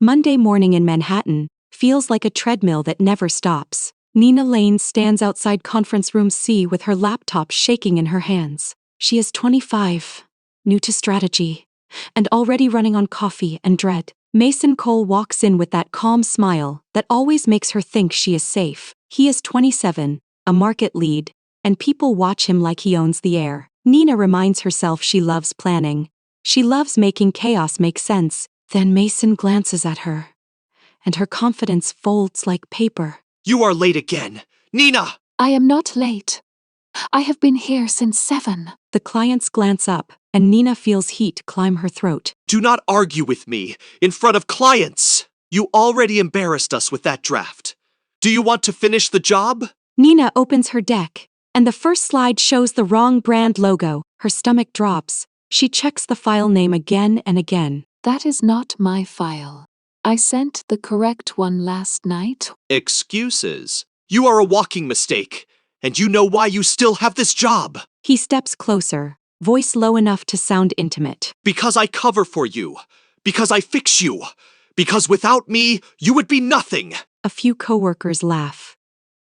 Monday morning in Manhattan feels like a treadmill that never stops. Nina Lane stands outside conference room C with her laptop shaking in her hands. She is 25, new to strategy, and already running on coffee and dread. Mason Cole walks in with that calm smile that always makes her think she is safe. He is 27, a market lead, and people watch him like he owns the air. Nina reminds herself she loves planning. She loves making chaos make sense. Then Mason glances at her, and her confidence folds like paper. You are late again. Nina! I am not late. I have been here since 7. The clients glance up, and Nina feels heat climb her throat. Do not argue with me in front of clients. You already embarrassed us with that draft. Do you want to finish the job? Nina opens her deck, and the first slide shows the wrong brand logo. Her stomach drops. She checks the file name again and again. That is not my file. I sent the correct one last night. Excuses. You are a walking mistake, and you know why you still have this job. He steps closer, voice low enough to sound intimate. Because I cover for you. Because I fix you. Because without me, you would be nothing. A few coworkers laugh.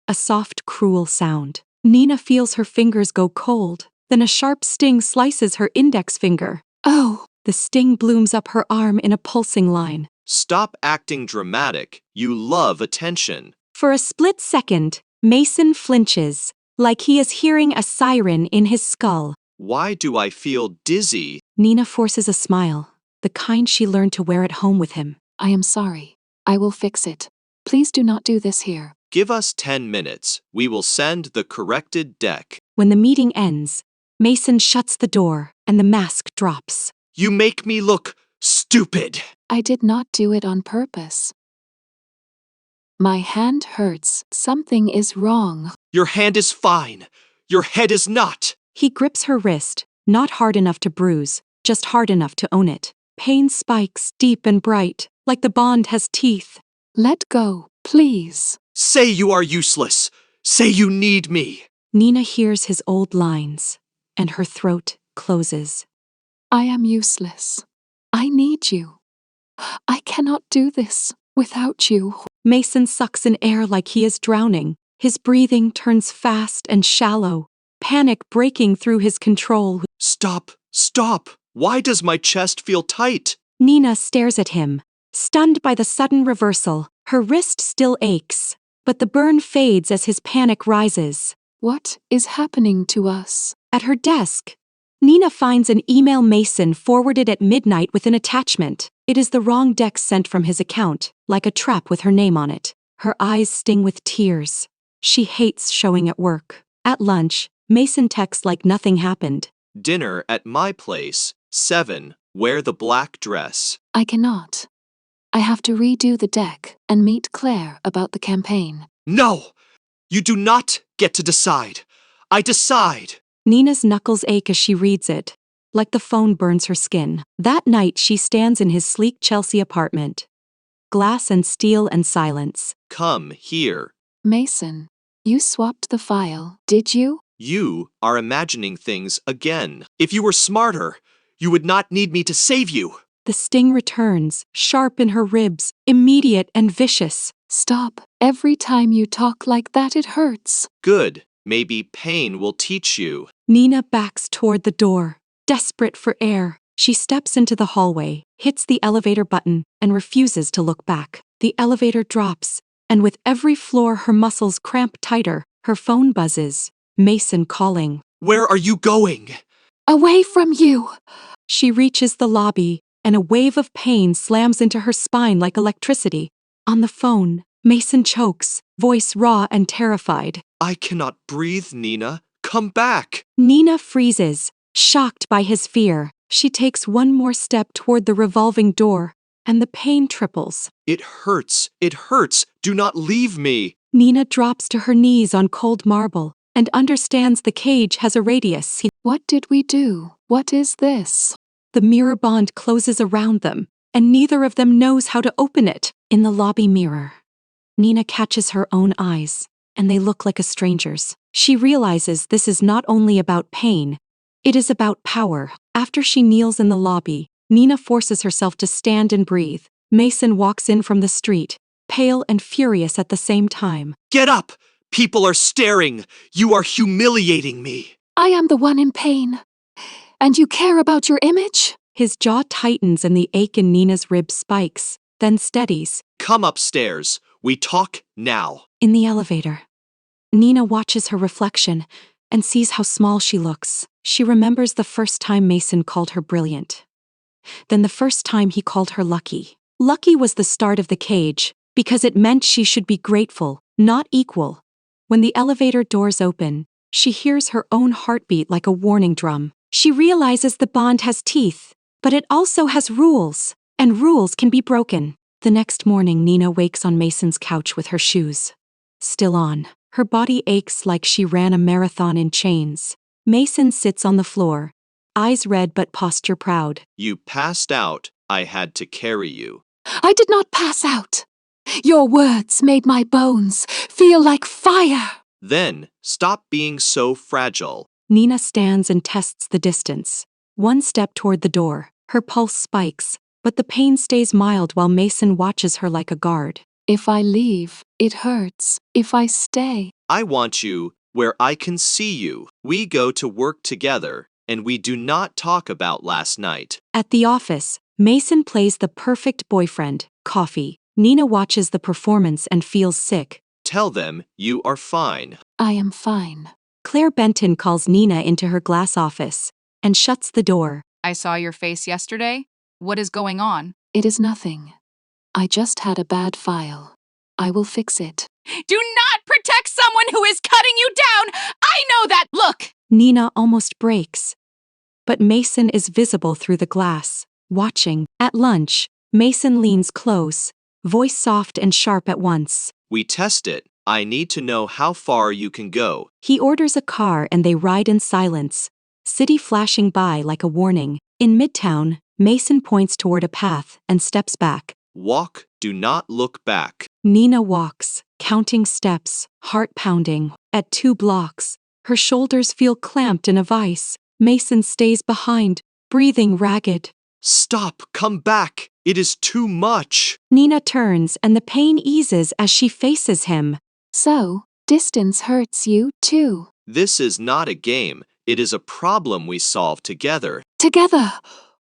A soft, cruel sound. Nina feels her fingers go cold. Then a sharp sting slices her index finger. Oh! The sting blooms up her arm in a pulsing line. Stop acting dramatic. You love attention. For a split second, Mason flinches, like he is hearing a siren in his skull. Why do I feel dizzy? Nina forces a smile, the kind she learned to wear at home with him. I am sorry. I will fix it. Please do not do this here. Give us 10 minutes. We will send the corrected deck. When the meeting ends, Mason shuts the door, and the mask drops. You make me look stupid. I did not do it on purpose. My hand hurts. Something is wrong. Your hand is fine. Your head is not. He grips her wrist, not hard enough to bruise, just hard enough to own it. Pain spikes deep and bright, like the bond has teeth. Let go, please. Say you are useless. Say you need me. Nina hears his old lines, and her throat closes. I am useless. I need you. I cannot do this without you. Mason sucks in air like he is drowning. His breathing turns fast and shallow, panic breaking through his control. Stop, stop. Why does my chest feel tight? Nina stares at him, stunned by the sudden reversal. Her wrist still aches, but the burn fades as his panic rises. What is happening to us? At her desk, Nina finds an email Mason forwarded at midnight with an attachment. It is the wrong deck sent from his account, like a trap with her name on it. Her eyes sting with tears. She hates showing at work. At lunch, Mason texts like nothing happened. Dinner at my place. 7. Wear the black dress. I cannot. I have to redo the deck and meet Claire about the campaign. No! You do not get to decide. I decide. Nina's knuckles ache as she reads it, like the phone burns her skin. That night she stands in his sleek Chelsea apartment. Glass and steel and silence. Come here. Mason, you swapped the file, did you? You are imagining things again. If you were smarter, you would not need me to save you. The sting returns, sharp in her ribs, immediate and vicious. Stop. Every time you talk like that, it hurts. Good. Maybe pain will teach you. Nina backs toward the door, desperate for air. She steps into the hallway, hits the elevator button, and refuses to look back. The elevator drops, and with every floor her muscles cramp tighter. Her phone buzzes. Mason calling. Where are you going? Away from you! She reaches the lobby, and a wave of pain slams into her spine like electricity. On the phone, Mason chokes, voice raw and terrified. I cannot breathe, Nina. Come back. Nina freezes, shocked by his fear. She takes one more step toward the revolving door, and the pain triples. It hurts. It hurts. Do not leave me. Nina drops to her knees on cold marble and understands the cage has a radius. What did we do? What is this? The mirror bond closes around them, and neither of them knows how to open it. In the lobby mirror, Nina catches her own eyes, and they look like a stranger's. She realizes this is not only about pain, it is about power. After she kneels in the lobby, Nina forces herself to stand and breathe. Mason walks in from the street, pale and furious at the same time. Get up! People are staring! You are humiliating me! I am the one in pain. And you care about your image? His jaw tightens and the ache in Nina's ribs spikes, then steadies. Come upstairs. We talk now. In the elevator, Nina watches her reflection and sees how small she looks. She remembers the first time Mason called her brilliant. Then the first time he called her lucky. Lucky was the start of the cage, because it meant she should be grateful, not equal. When the elevator doors open, she hears her own heartbeat like a warning drum. She realizes the bond has teeth, but it also has rules, and rules can be broken. The next morning, Nina wakes on Mason's couch with her shoes still on. Her body aches like she ran a marathon in chains. Mason sits on the floor, eyes red but posture proud. You passed out. I had to carry you. I did not pass out. Your words made my bones feel like fire. Then, stop being so fragile. Nina stands and tests the distance. One step toward the door. Her pulse spikes, but the pain stays mild while Mason watches her like a guard. If I leave, it hurts. If I stay, I want you where I can see you. We go to work together, and we do not talk about last night. At the office, Mason plays the perfect boyfriend, coffee. Nina watches the performance and feels sick. Tell them you are fine. I am fine. Claire Benton calls Nina into her glass office and shuts the door. I saw your face yesterday. What is going on? It is nothing. I just had a bad file. I will fix it. Do not protect someone who is cutting you down! I know that look! Nina almost breaks. But Mason is visible through the glass, watching. At lunch, Mason leans close, voice soft and sharp at once. We test it. I need to know how far you can go. He orders a car and they ride in silence, city flashing by like a warning. In Midtown, Mason points toward a path and steps back. Walk, do not look back. Nina walks, counting steps, heart pounding. At 2 blocks, her shoulders feel clamped in a vice. Mason stays behind, breathing ragged. Stop, come back. It is too much. Nina turns and the pain eases as she faces him. So, distance hurts you too. This is not a game. It is a problem we solve together. Together,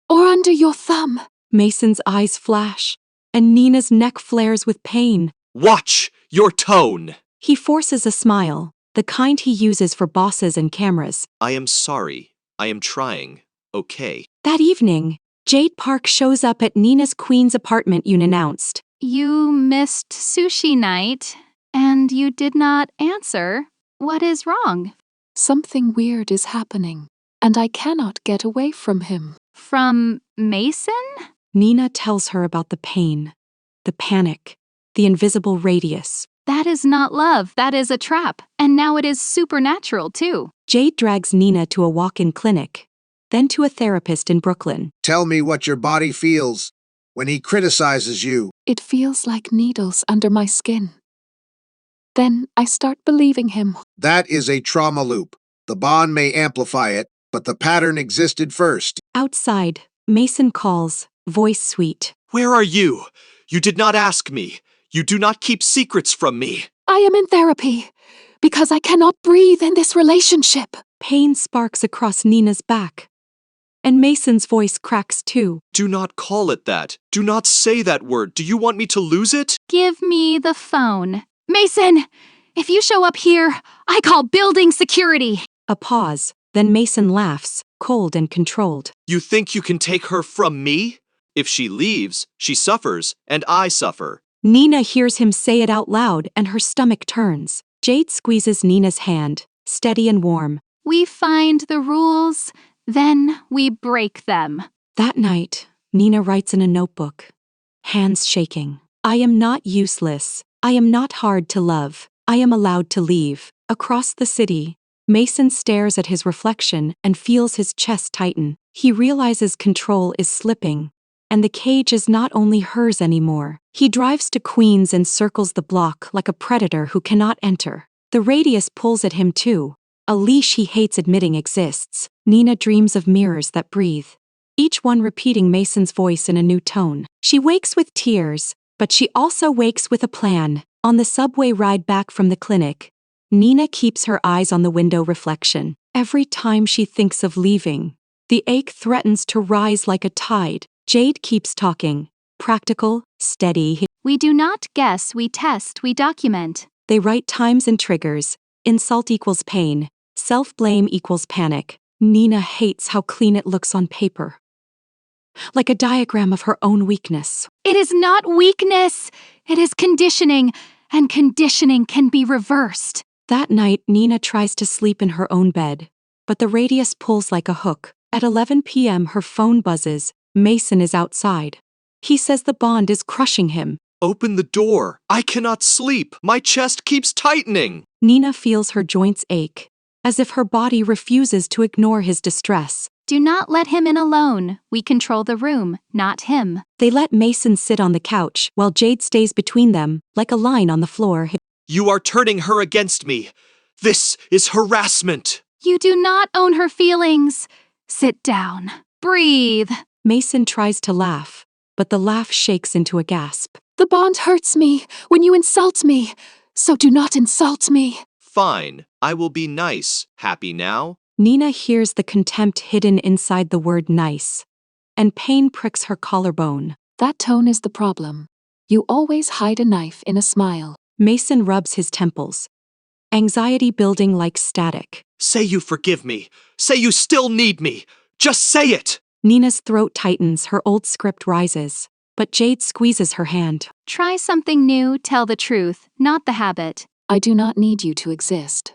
or under your thumb. Mason's eyes flash, and Nina's neck flares with pain. Watch your tone. He forces a smile, the kind he uses for bosses and cameras. I am sorry. I am trying. Okay. That evening, Jade Park shows up at Nina's Queen's apartment unannounced. You missed sushi night, and you did not answer. What is wrong? Something weird is happening, and I cannot get away from him. From Mason? Nina tells her about the pain, the panic, the invisible radius. That is not love, that is a trap. And now it is supernatural, too. Jade drags Nina to a walk-in clinic, then to a therapist in Brooklyn. Tell me what your body feels when he criticizes you. It feels like needles under my skin. Then I start believing him. That is a trauma loop. The bond may amplify it, but the pattern existed first. Outside, Mason calls, voice sweet. Where are you? You did not ask me. You do not keep secrets from me. I am in therapy because I cannot breathe in this relationship. Pain sparks across Nina's back, and Mason's voice cracks too. Do not call it that. Do not say that word. Do you want me to lose it? Give me the phone. Mason, if you show up here, I call building security. A pause, then Mason laughs, cold and controlled. You think you can take her from me? If she leaves, she suffers, and I suffer. Nina hears him say it out loud and her stomach turns. Jade squeezes Nina's hand, steady and warm. We find the rules, then we break them. That night, Nina writes in a notebook, hands shaking. I am not useless. I am not hard to love. I am allowed to leave. Across the city, Mason stares at his reflection and feels his chest tighten. He realizes control is slipping, and the cage is not only hers anymore. He drives to Queens and circles the block like a predator who cannot enter. The radius pulls at him too, a leash he hates admitting exists. Nina dreams of mirrors that breathe, each one repeating Mason's voice in a new tone. She wakes with tears, but she also wakes with a plan. On the subway ride back from the clinic, Nina keeps her eyes on the window reflection. Every time she thinks of leaving, the ache threatens to rise like a tide. Jade keeps talking. Practical, steady. We do not guess, we test, we document. They write times and triggers. Insult equals pain. Self-blame equals panic. Nina hates how clean it looks on paper. Like a diagram of her own weakness. It is not weakness, it is conditioning, and conditioning can be reversed. That night, Nina tries to sleep in her own bed, but the radius pulls like a hook. At 11 p.m. her phone buzzes. Mason is outside. He says the bond is crushing him. Open the door. I cannot sleep. My chest keeps tightening. Nina feels her joints ache, as if her body refuses to ignore his distress. Do not let him in alone. We control the room, not him. They let Mason sit on the couch while Jade stays between them, like a line on the floor. You are turning her against me. This is harassment. You do not own her feelings. Sit down. Breathe. Mason tries to laugh, but the laugh shakes into a gasp. The bond hurts me when you insult me, so do not insult me. Fine. I will be nice. Happy now? Nina hears the contempt hidden inside the word nice, and pain pricks her collarbone. That tone is the problem. You always hide a knife in a smile. Mason rubs his temples, anxiety building like static. Say you forgive me. Say you still need me. Just say it. Nina's throat tightens, her old script rises, but Jade squeezes her hand. Try something new, tell the truth, not the habit. I do not need you to exist.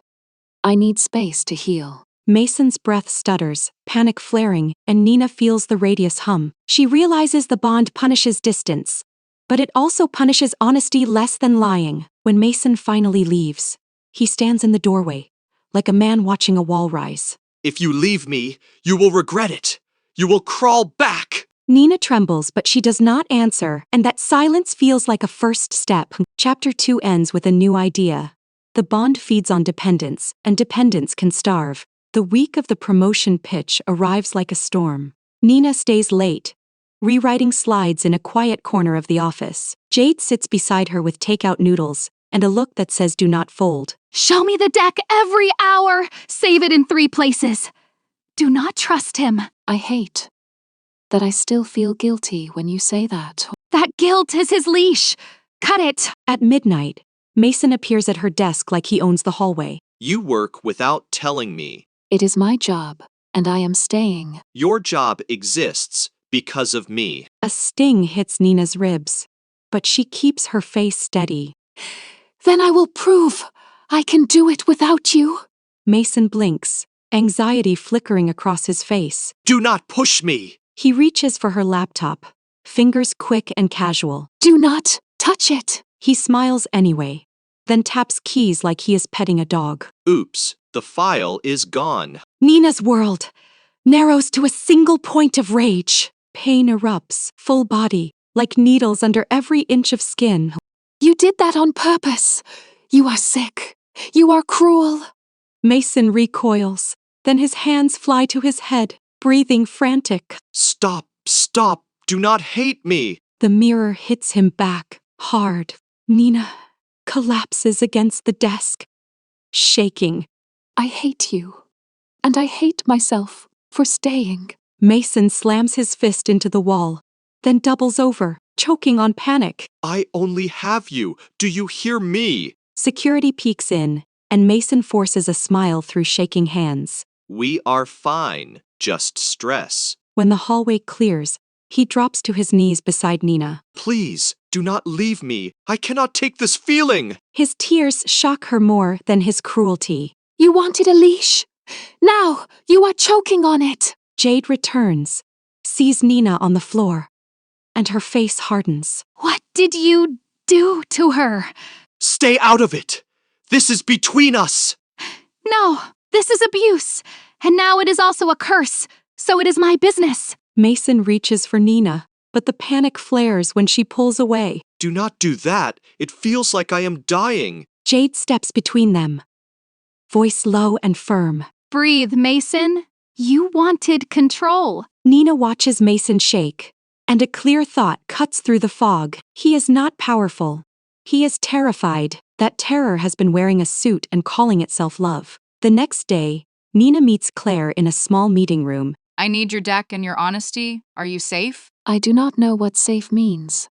I need space to heal. Mason's breath stutters, panic flaring, and Nina feels the radius hum. She realizes the bond punishes distance, but it also punishes honesty less than lying. When Mason finally leaves, he stands in the doorway, like a man watching a wall rise. If you leave me, you will regret it. You will crawl back. Nina trembles, but she does not answer, and that silence feels like a first step. Chapter 2 ends with a new idea. The bond feeds on dependence, and dependence can starve. The week of the promotion pitch arrives like a storm. Nina stays late, rewriting slides in a quiet corner of the office. Jade sits beside her with takeout noodles and a look that says do not fold. Show me the deck every hour. Save it in 3 places. Do not trust him. I hate that I still feel guilty when you say that. That guilt is his leash. Cut it. At midnight, Mason appears at her desk like he owns the hallway. You work without telling me. It is my job, and I am staying. Your job exists because of me. A sting hits Nina's ribs, but she keeps her face steady. Then I will prove I can do it without you. Mason blinks, anxiety flickering across his face. Do not push me. He reaches for her laptop, fingers quick and casual. Do not touch it. He smiles anyway, then taps keys like he is petting a dog. Oops, the file is gone. Nina's world narrows to a single point of rage. Pain erupts, full body, like needles under every inch of skin. You did that on purpose. You are sick. You are cruel. Mason recoils, then his hands fly to his head, breathing frantic. Stop, stop, do not hate me. The mirror hits him back, hard. Nina collapses against the desk, shaking. I hate you. And I hate myself for staying. Mason slams his fist into the wall, then doubles over, choking on panic. I only have you. Do you hear me? Security peeks in, and Mason forces a smile through shaking hands. We are fine, just stress. When the hallway clears, he drops to his knees beside Nina. Please, do not leave me. I cannot take this feeling. His tears shock her more than his cruelty. You wanted a leash. Now you are choking on it. Jade returns, sees Nina on the floor, and her face hardens. What did you do to her? Stay out of it. This is between us. No, this is abuse. And now it is also a curse. So it is my business. Mason reaches for Nina, but the panic flares when she pulls away. Do not do that. It feels like I am dying. Jade steps between them, voice low and firm. Breathe, Mason. You wanted control. Nina watches Mason shake, and a clear thought cuts through the fog. He is not powerful. He is terrified. That terror has been wearing a suit and calling itself love. The next day, Nina meets Claire in a small meeting room. I need your deck and your honesty. Are you safe? I do not know what safe means,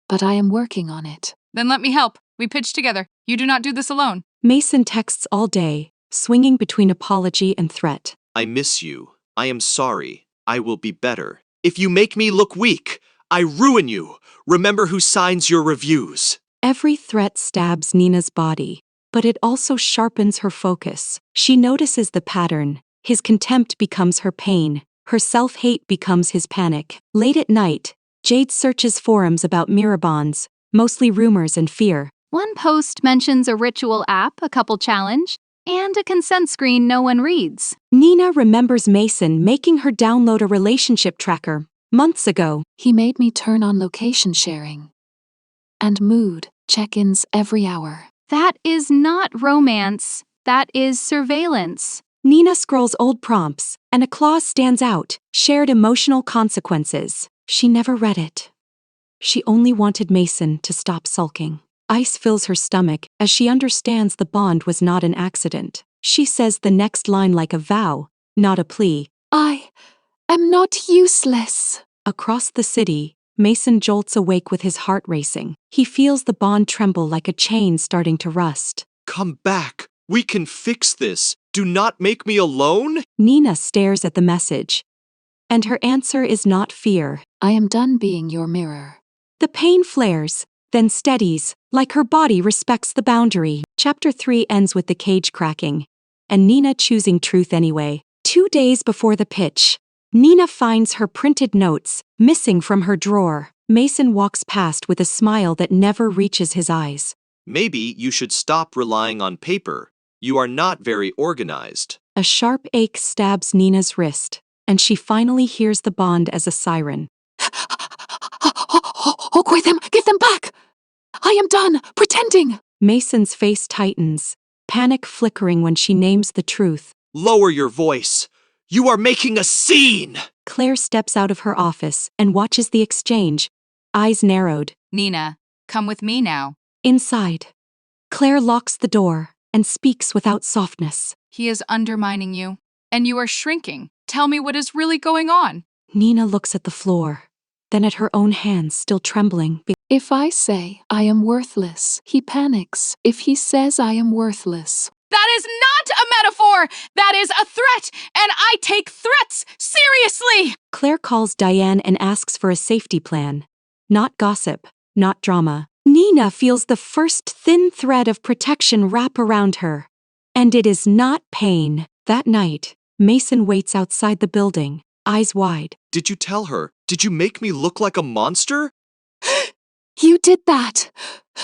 but I am working on it. Then let me help. We pitch together. You do not do this alone. Mason texts all day, swinging between apology and threat. I miss you. I am sorry. I will be better. If you make me look weak, I ruin you. Remember who signs your reviews. Every threat stabs Nina's body, but it also sharpens her focus. She notices the pattern. His contempt becomes her pain. Her self-hate becomes his panic. Late at night, Jade searches forums about mirror bonds, mostly rumors and fear. One post mentions a ritual app, a couple challenge, and a consent screen no one reads. Nina remembers Mason making her download a relationship tracker months ago. He made me turn on location sharing and mood check-ins every hour. That is not romance. That is surveillance. Nina scrolls old prompts, and a clause stands out: shared emotional consequences. She never read it. She only wanted Mason to stop sulking. Ice fills her stomach as she understands the bond was not an accident. She says the next line like a vow, not a plea. I am not useless. Across the city, Mason jolts awake with his heart racing. He feels the bond tremble like a chain starting to rust. Come back. We can fix this. Do not make me alone. Nina stares at the message, and her answer is not fear. I am done being your mirror. The pain flares, then steadies, like her body respects the boundary. Chapter 3 ends with the cage cracking, and Nina choosing truth anyway. 2 days before the pitch, Nina finds her printed notes missing from her drawer. Mason walks past with a smile that never reaches his eyes. Maybe you should stop relying on paper. You are not very organized. A sharp ache stabs Nina's wrist, and she finally hears the bond as a siren. Awkward them, give them back! I am done pretending! Mason's face tightens, panic flickering when she names the truth. Lower your voice. You are making a scene! Claire steps out of her office and watches the exchange, eyes narrowed. Nina, come with me now. Inside, Claire locks the door and speaks without softness. He is undermining you, and you are shrinking. Tell me what is really going on. Nina looks at the floor, then at her own hands still trembling. If I say I am worthless, he panics. If he says I am worthless, That is not a metaphor! That is a threat, and I take threats seriously! Claire calls Diane and asks for a safety plan. Not gossip, not drama. Nina feels the first thin thread of protection wrap around her. And it is not pain. That night, Mason waits outside the building, eyes wide. Did you tell her? Did you make me look like a monster? you did that,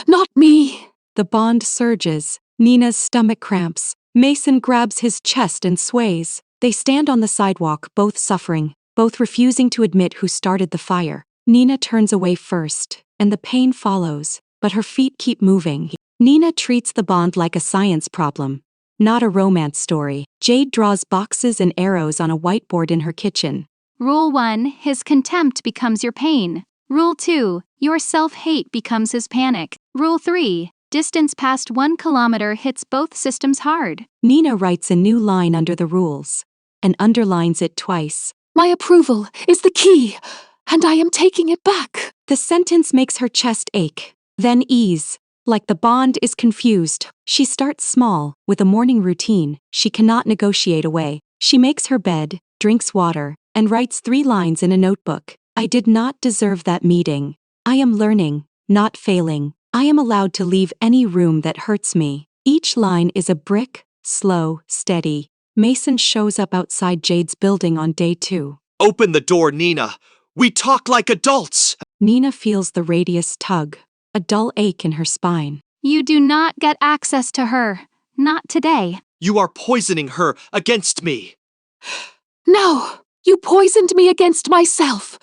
not me. The bond surges. Nina's stomach cramps. Mason grabs his chest and sways. They stand on the sidewalk, both suffering, both refusing to admit who started the fire. Nina turns away first, and the pain follows, but her feet keep moving. Nina treats the bond like a science problem, not a romance story. Jade draws boxes and arrows on a whiteboard in her kitchen. Rule 1, his contempt becomes your pain. Rule 2, your self-hate becomes his panic. Rule 3, distance past 1 kilometer hits both systems hard. Nina writes a new line under the rules, and underlines it twice. My approval is the key, and I am taking it back. The sentence makes her chest ache, then ease, like the bond is confused. She starts small, with a morning routine she cannot negotiate away. She makes her bed, drinks water, and writes 3 lines in a notebook. I did not deserve that meeting. I am learning, not failing. I am allowed to leave any room that hurts me. Each line is a brick, slow, steady. Mason shows up outside Jade's building on day 2. Open the door, Nina. We talk like adults. Nina feels the radius tug, a dull ache in her spine. You do not get access to her. Not today. You are poisoning her against me. No, you poisoned me against myself,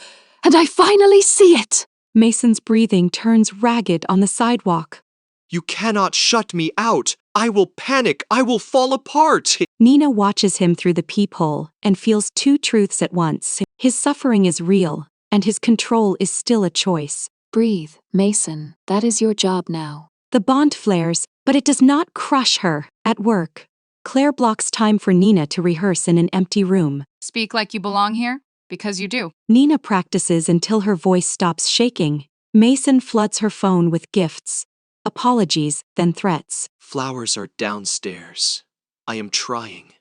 and I finally see it. Mason's breathing turns ragged on the sidewalk. You cannot shut me out. I will panic. I will fall apart. Nina watches him through the peephole and feels two truths at once. His suffering is real, and his control is still a choice. Breathe, Mason. That is your job now. The bond flares, but it does not crush her. At work, Claire blocks time for Nina to rehearse in an empty room. Speak like you belong here, because you do. Nina practices until her voice stops shaking. Mason floods her phone with gifts, apologies, then threats. Flowers are downstairs. I am trying.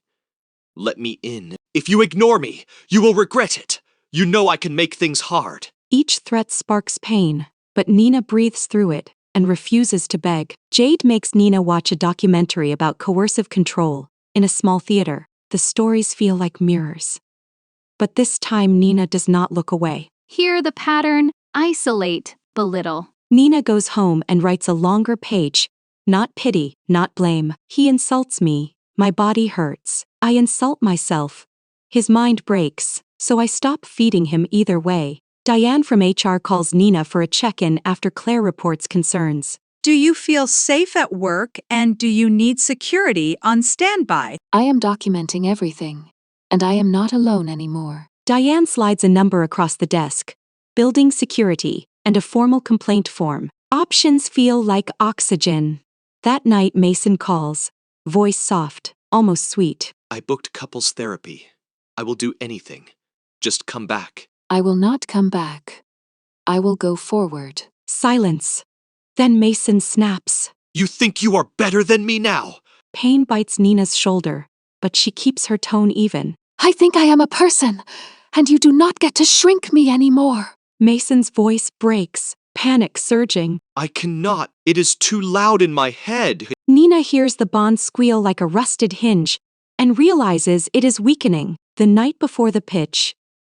Let me in. If you ignore me, you will regret it. You know I can make things hard. Each threat sparks pain, but Nina breathes through it and refuses to beg. Jade makes Nina watch a documentary about coercive control in a small theater. The stories feel like mirrors. But this time Nina does not look away. Hear the pattern, isolate, belittle. Nina goes home and writes a longer page. Not pity, not blame. He insults me. My body hurts. I insult myself. His mind breaks, so I stop feeding him either way. Diane from HR calls Nina for a check-in after Claire reports concerns. Do you feel safe at work and do you need security on standby? I am documenting everything, and I am not alone anymore. Diane slides a number across the desk. Building security and a formal complaint form. Options feel like oxygen. That night Mason calls, voice soft, almost sweet. I booked couples therapy. I will do anything. Just come back. I will not come back. I will go forward. Silence. Then Mason snaps. You think you are better than me now? Pain bites Nina's shoulder, but she keeps her tone even. I think I am a person, and you do not get to shrink me anymore. Mason's voice breaks, panic surging. I cannot. It is too loud in my head. Nina hears the bond squeal like a rusted hinge and realizes it is weakening. The night before the pitch,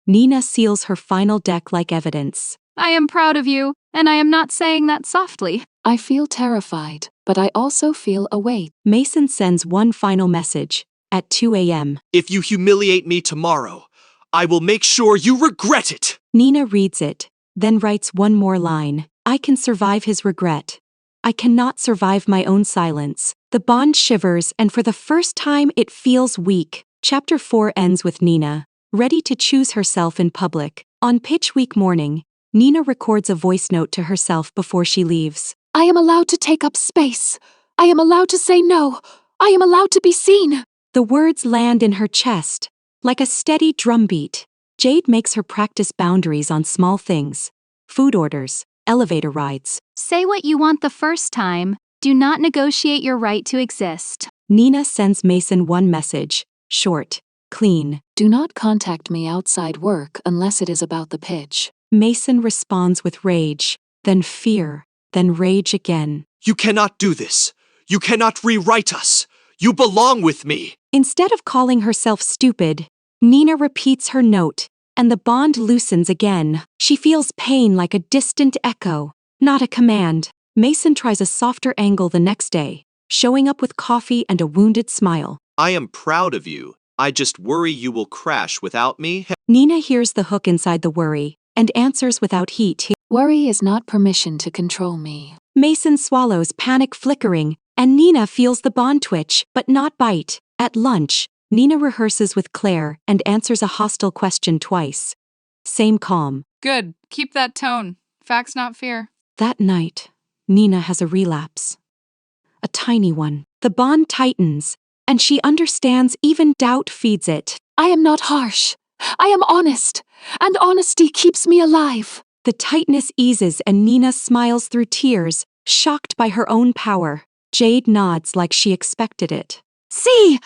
Nina seals her final deck like evidence. I am proud of you, and I am not saying that softly. I feel terrified, but I also feel a weight. Mason sends one final message at 2 a.m. If you humiliate me tomorrow, I will make sure you regret it. Nina reads it, then writes one more line. I can survive his regret. I cannot survive my own silence. The bond shivers, and for the first time it feels weak. Chapter 4 ends with Nina, ready to choose herself in public. On pitch week morning, Nina records a voice note to herself before she leaves. I am allowed to take up space. I am allowed to say no. I am allowed to be seen. The words land in her chest, like a steady drumbeat. Jade makes her practice boundaries on small things. Food orders, elevator rides. Say what you want the first time. Do not negotiate your right to exist. Nina sends Mason one message, short, clean. Do not contact me outside work unless it is about the pitch. Mason responds with rage, then fear, then rage again. You cannot do this. You cannot rewrite us. You belong with me. Instead of calling herself stupid, Nina repeats her note, and the bond loosens again. She feels pain like a distant echo, not a command. Mason tries a softer angle the next day, showing up with coffee and a wounded smile. I am proud of you. I just worry you will crash without me. Nina hears the hook inside the worry, and answers without heat. Worry is not permission to control me. Mason swallows, panic flickering, and Nina feels the bond twitch, but not bite. At lunch, Nina rehearses with Claire and answers a hostile question twice. Same calm. Good. Keep that tone. Facts, not fear. That night, Nina has a relapse. A tiny one. The bond tightens, and she understands even doubt feeds it. I am not harsh. I am honest, and honesty keeps me alive. The tightness eases and Nina smiles through tears, shocked by her own power. Jade nods like she expected it. See!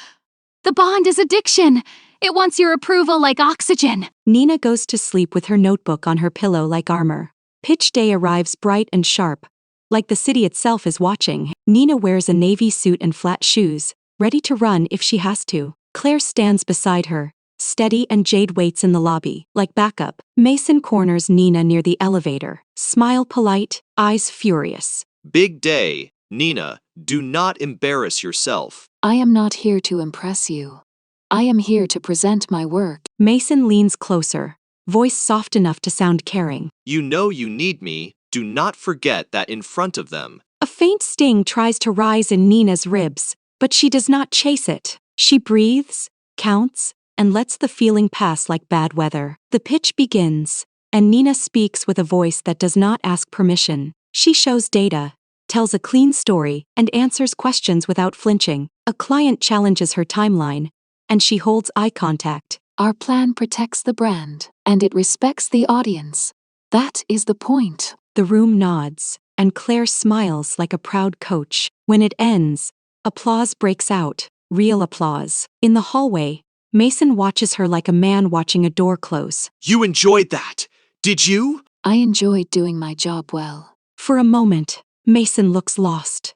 The bond is addiction. It wants your approval like oxygen. Nina goes to sleep with her notebook on her pillow like armor. Pitch day arrives bright and sharp, like the city itself is watching. Nina wears a navy suit and flat shoes, ready to run if she has to. Claire stands beside her, steady, and Jade waits in the lobby, like backup. Mason corners Nina near the elevator, smile polite, eyes furious. Big day. Nina, do not embarrass yourself. I am not here to impress you. I am here to present my work. Mason leans closer, voice soft enough to sound caring. You know you need me. Do not forget that in front of them. A faint sting tries to rise in Nina's ribs, but she does not chase it. She breathes, counts, and lets the feeling pass like bad weather. The pitch begins, and Nina speaks with a voice that does not ask permission. She shows data, tells a clean story, and answers questions without flinching. A client challenges her timeline, and she holds eye contact. Our plan protects the brand, and it respects the audience. That is the point. The room nods, and Claire smiles like a proud coach. When it ends, applause breaks out, real applause. In the hallway, Mason watches her like a man watching a door close. You enjoyed that, did you? I enjoyed doing my job well. For a moment, Mason looks lost.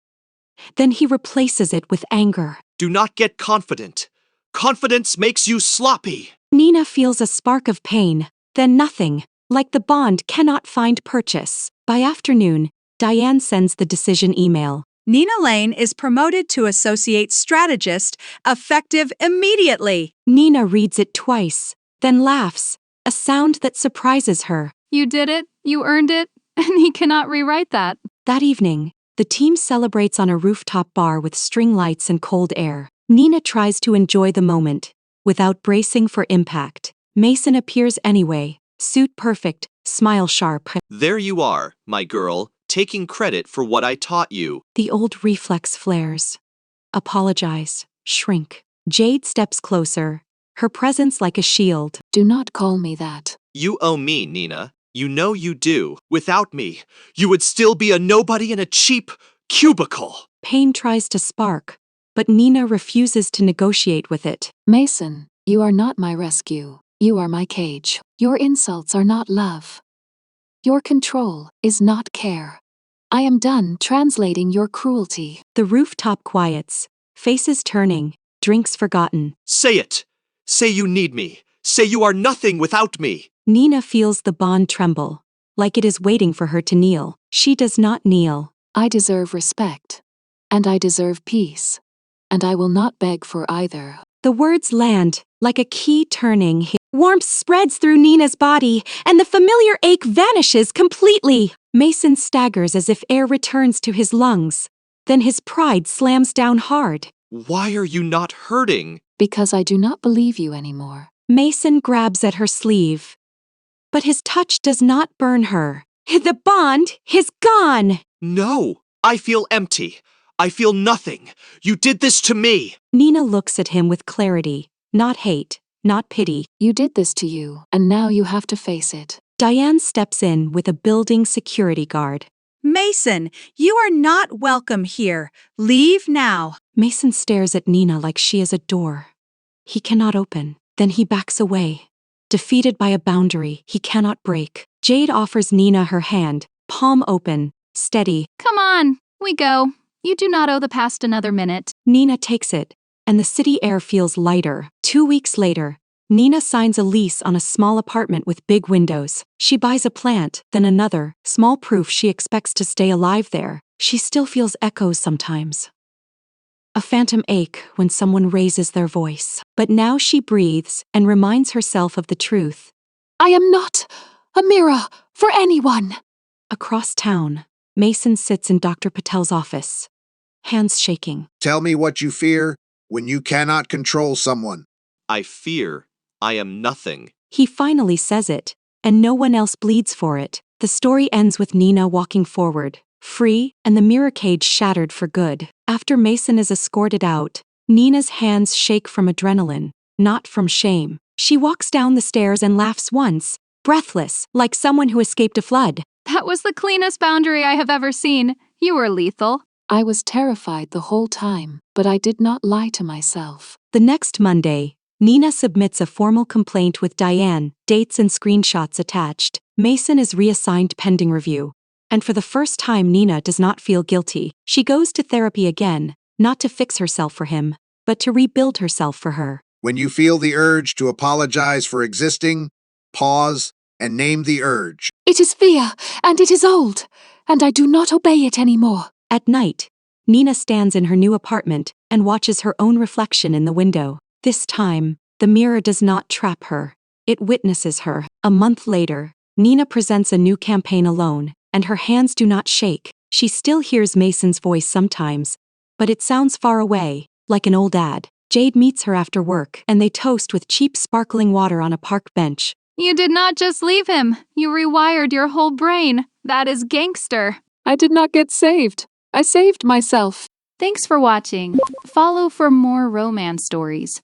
Then he replaces it with anger. Do not get confident. Confidence makes you sloppy. Nina feels a spark of pain, then nothing, like the bond cannot find purchase. By afternoon, Diane sends the decision email. Nina Lane is promoted to associate strategist, effective immediately. Nina reads it twice, then laughs, a sound that surprises her. You did it, you earned it, and he cannot rewrite that. That evening, the team celebrates on a rooftop bar with string lights and cold air. Nina tries to enjoy the moment, without bracing for impact. Mason appears anyway, suit perfect, smile sharp. There you are, my girl, taking credit for what I taught you. The old reflex flares. Apologize, shrink. Jade steps closer, her presence like a shield. Do not call me that. You owe me, Nina. You know you do. Without me, you would still be a nobody in a cheap cubicle. Pain tries to spark, but Nina refuses to negotiate with it. Mason, you are not my rescue. You are my cage. Your insults are not love. Your control is not care. I am done translating your cruelty. The rooftop quiets, faces turning, drinks forgotten. Say it. Say you need me. Say you are nothing without me. Nina feels the bond tremble, like it is waiting for her to kneel. She does not kneel. I deserve respect. And I deserve peace. And I will not beg for either. The words land, like a key turning. Warmth spreads through Nina's body, and the familiar ache vanishes completely. Mason staggers as if air returns to his lungs. Then his pride slams down hard. Why are you not hurting? Because I do not believe you anymore. Mason grabs at her sleeve. But his touch does not burn her. The bond is gone. No, I feel empty. I feel nothing. You did this to me. Nina looks at him with clarity, not hate, not pity. You did this to you, and now you have to face it. Diane steps in with a building security guard. Mason, you are not welcome here. Leave now. Mason stares at Nina like she is a door. He cannot open. Then he backs away, defeated by a boundary he cannot break. Jade offers Nina her hand, palm open, steady. Come on, we go. You do not owe the past another minute. Nina takes it, and the city air feels lighter. 2 weeks later, Nina signs a lease on a small apartment with big windows. She buys a plant, then another, small proof she expects to stay alive there. She still feels echoes sometimes. A phantom ache when someone raises their voice. But now she breathes and reminds herself of the truth. I am not a mirror for anyone. Across town, Mason sits in Dr. Patel's office, hands shaking. Tell me what you fear when you cannot control someone. I fear I am nothing. He finally says it, and no one else bleeds for it. The story ends with Nina walking forward, free, and the mirror cage shattered for good. After Mason is escorted out, Nina's hands shake from adrenaline, not from shame. She walks down the stairs and laughs once, breathless, like someone who escaped a flood. That was the cleanest boundary I have ever seen. You were lethal. I was terrified the whole time, but I did not lie to myself. The next Monday, Nina submits a formal complaint with Diane, dates and screenshots attached. Mason is reassigned pending review. And for the first time, Nina does not feel guilty. She goes to therapy again, not to fix herself for him, but to rebuild herself for her. When you feel the urge to apologize for existing, pause and name the urge. It is fear, and it is old, and I do not obey it anymore. At night, Nina stands in her new apartment and watches her own reflection in the window. This time, the mirror does not trap her. It witnesses her. A month later, Nina presents a new campaign alone, and her hands do not shake. She still hears Mason's voice sometimes, but it sounds far away, like an old ad. Jade meets her after work, and they toast with cheap sparkling water on a park bench. You did not just leave him, you rewired your whole brain. That is gangster. I did not get saved. I saved myself. Thanks for watching. Follow for more romance stories.